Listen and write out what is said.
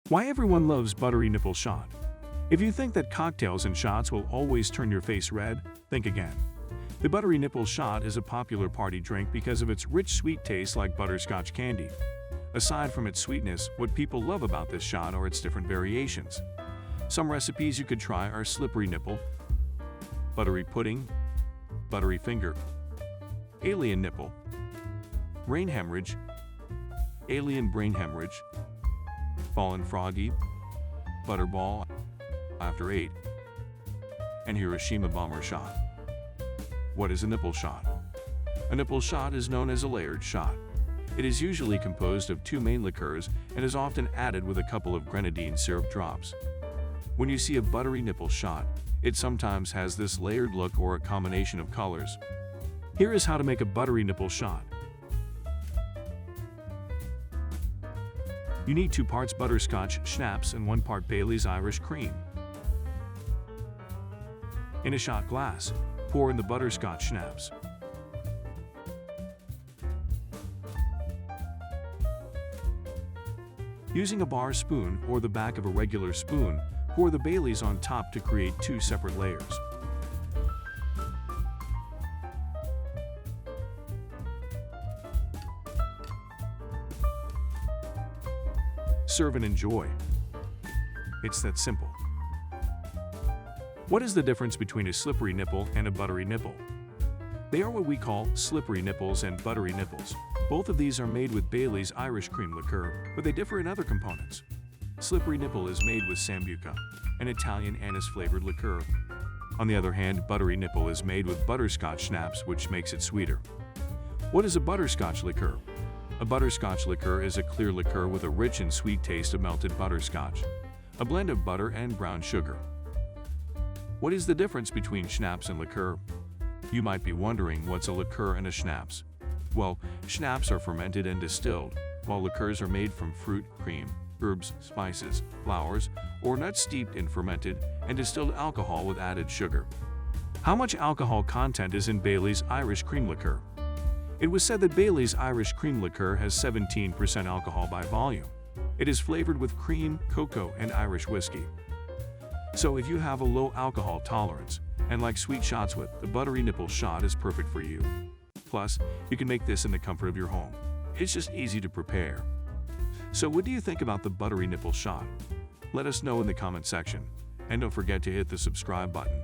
Why everyone loves Buttery Nipple Shot. If you think that cocktails and shots will always turn your face red, think again. The Buttery Nipple Shot is a popular party drink because of its rich sweet taste like butterscotch candy. Aside from its sweetness, what people love about this shot are its different variations. Some recipes you could try are slippery nipple, buttery pudding, buttery finger, alien nipple, brain hemorrhage, alien brain hemorrhage, fallen froggy, butterball after 8, and Hiroshima bomber shot. What is a nipple shot? A nipple shot is known as a layered shot. It is usually composed of 2 main liqueurs and is often added with a couple of grenadine syrup drops. When you see a buttery nipple shot, it sometimes has this layered look or a combination of colors. Here is how to make a buttery nipple shot. You need 2 parts butterscotch schnapps and 1 part Bailey's Irish cream. In a shot glass, pour in the butterscotch schnapps. Using a bar spoon or the back of a regular spoon, pour the Baileys on top to create 2 separate layers. Serve and enjoy. It's that simple. What is the difference between a slippery nipple and a buttery nipple? They are what we call slippery nipples and buttery nipples. Both of these are made with Bailey's Irish cream liqueur, but they differ in other components. Slippery nipple is made with Sambuca, an Italian anise-flavored liqueur. On the other hand, buttery nipple is made with butterscotch schnapps, which makes it sweeter. What is a butterscotch liqueur? A butterscotch liqueur is a clear liqueur with a rich and sweet taste of melted butterscotch, a blend of butter and brown sugar. What is the difference between schnapps and liqueur? You might be wondering what's a liqueur and a schnapps. Well, schnapps are fermented and distilled, while liqueurs are made from fruit, cream, herbs, spices, flowers, or nuts steeped in fermented and distilled alcohol with added sugar. How much alcohol content is in Bailey's Irish cream liqueur? It was said that Bailey's Irish cream liqueur has 17% alcohol by volume. It is flavored with cream, cocoa, and Irish whiskey. So if you have a low alcohol tolerance and like sweet shots, with the buttery nipple shot is perfect for you. Plus, you can make this in the comfort of your home. It's just easy to prepare. So what do you think about the buttery nipple shot? Let us know in the comment section. And don't forget to hit the subscribe button.